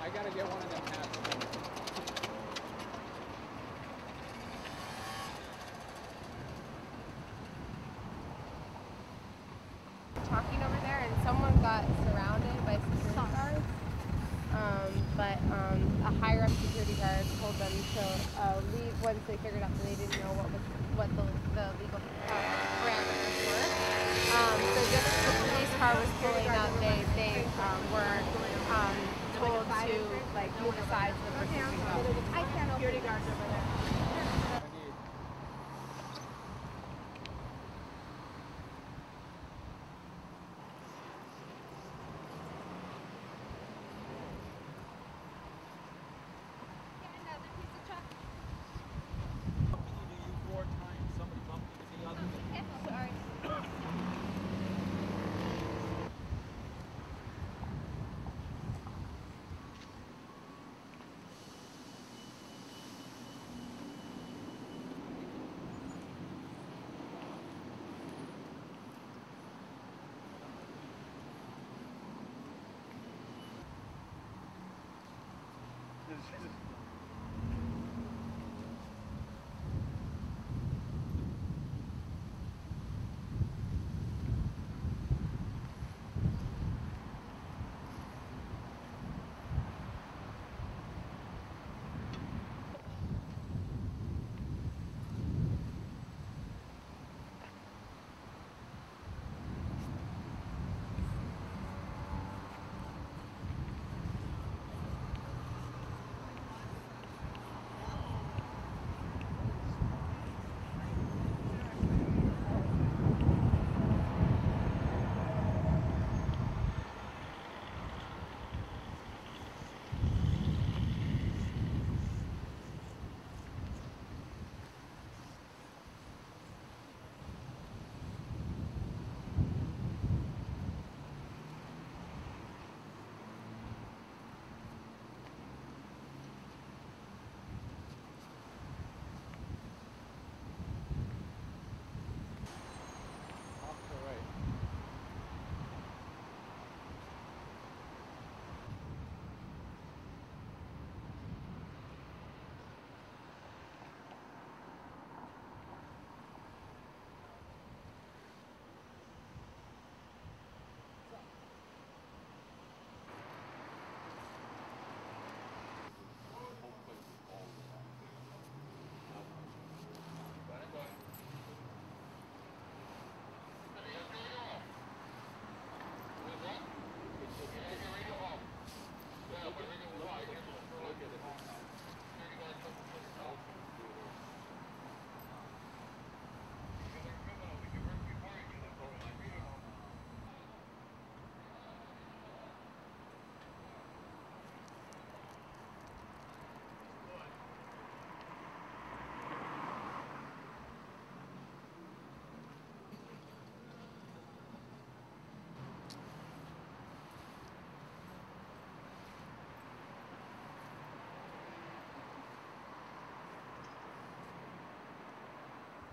I gotta get one of them hats. Talking over there, and someone got surrounded by security guards. But a higher up security guard told them to leave once they figured out that they didn't know what the legal parameters were. So just as the police car was pulling up, they were told to like move aside so the person could go. I can't open security guards over there.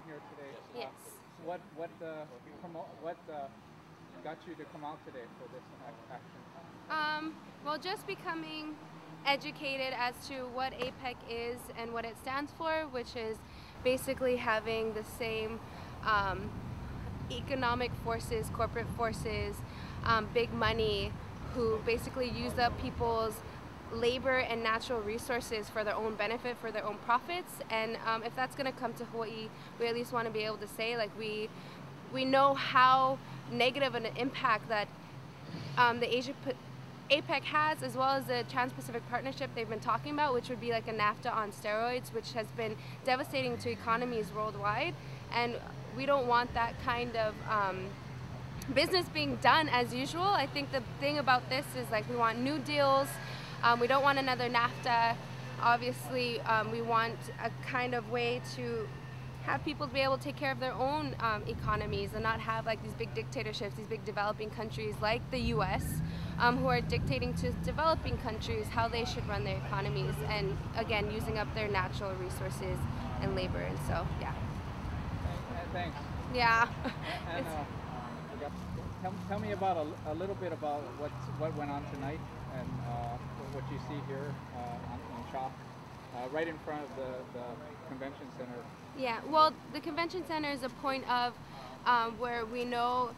Here today. Yes. What got you to come out today for this action? Well, just becoming educated as to what APEC is and what it stands for, which is basically having the same economic forces, corporate forces, big money, who basically use up people's labor and natural resources for their own benefit, for their own profits. And if that's going to come to Hawaii, we at least want to be able to say, like, we know how negative an impact that the APEC has, as well as the Trans-Pacific Partnership they've been talking about, which would be like a NAFTA on steroids, which has been devastating to economies worldwide. And we don't want that kind of business being done as usual. I think the thing about this is, like, we want new deals. We don't want another NAFTA. Obviously, we want a kind of way to have people to be able to take care of their own economies and not have like these big dictatorships, these big developing countries like the US, who are dictating to developing countries how they should run their economies, and again, using up their natural resources and labor. And so, yeah. Thanks. Yeah. And, tell me about a little bit about what went on tonight and what you see here in Chaulk, right in front of the convention center. Yeah, well, the convention center is a point of where we know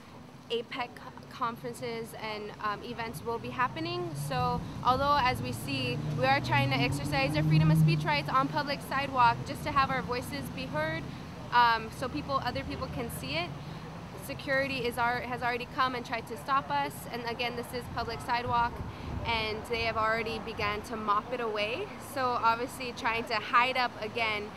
APEC conferences and events will be happening. So although, as we see, we are trying to exercise our freedom of speech rights on public sidewalk just to have our voices be heard, so other people can see it. Security has already come and tried to stop us, and again, this is public sidewalk, and they have already begun to mop it away. So obviously trying to hide up again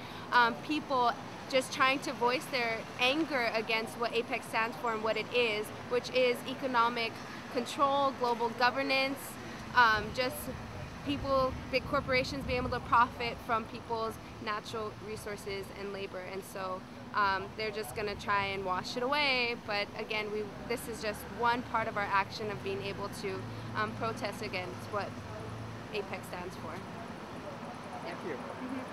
people just trying to voice their anger against what APEC stands for and what it is, which is economic control, global governance, just big corporations being able to profit from people's natural resources and labor. And so they're just going to try and wash it away. But again, this is just one part of our action of being able to protest against what APEC stands for. Thank you. Mm-hmm.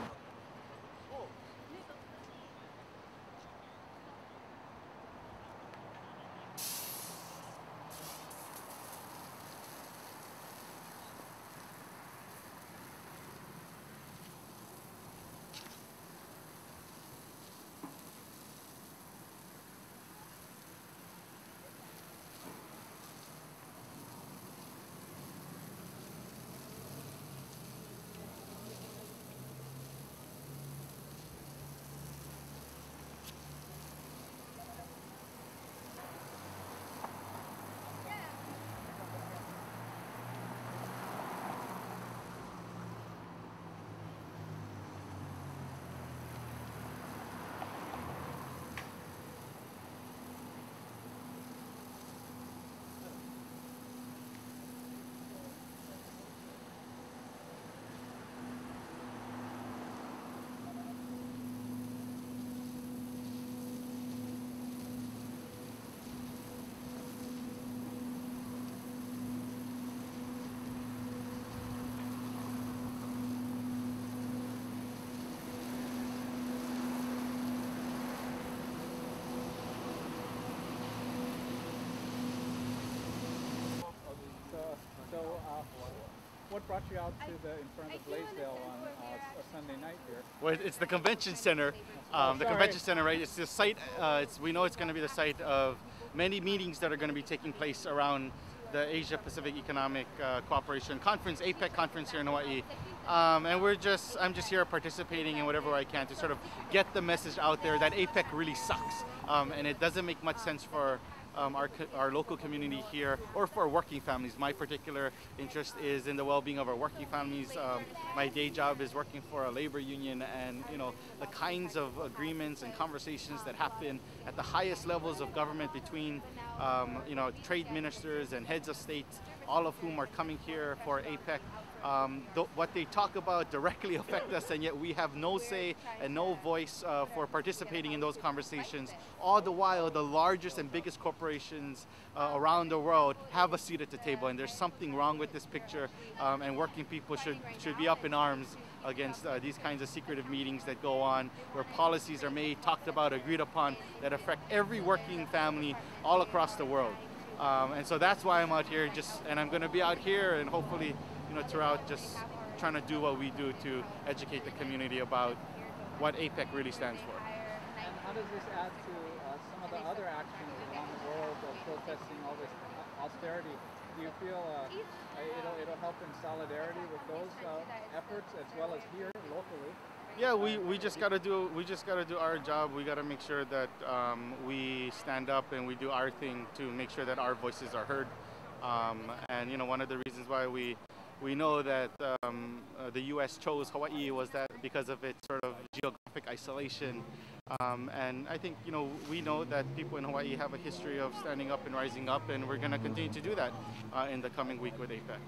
What brought you out to in front of Blaisdell on a Sunday night here? Well, it's the convention center. The convention center, right? It's the site. We know it's going to be the site of many meetings that are going to be taking place around the Asia Pacific Economic Cooperation Conference, APEC conference here in Hawaii. And I'm just here participating in whatever I can to sort of get the message out there that APEC really sucks, and it doesn't make much sense for our local community here, or for working families. My particular interest is in the well-being of our working families. My day job is working for a labor union, and the kinds of agreements and conversations that happen at the highest levels of government between trade ministers and heads of state, all of whom are coming here for APEC. What they talk about directly affect us, and yet we have no say and no voice for participating in those conversations. All the while, the largest and biggest corporations around the world have a seat at the table, and there's something wrong with this picture, and working people should be up in arms against these kinds of secretive meetings that go on, where policies are made, talked about, agreed upon, that affect every working family all across the world. And so that's why I'm out here, and I'm going to be out here, and hopefully throughout, just trying to do what we do to educate the community about what APEC really stands for. And how does this add to some of the other actions around the world of protesting all this austerity? Do you feel it'll help in solidarity with those efforts as well as here locally? Yeah, we just gotta do our job. We gotta make sure that we stand up and we do our thing to make sure that our voices are heard. And one of the reasons why we know that the U.S. chose Hawaii was that because of its sort of geographic isolation. And I think, we know that people in Hawaii have a history of standing up and rising up, and we're going to continue to do that in the coming week with APEC.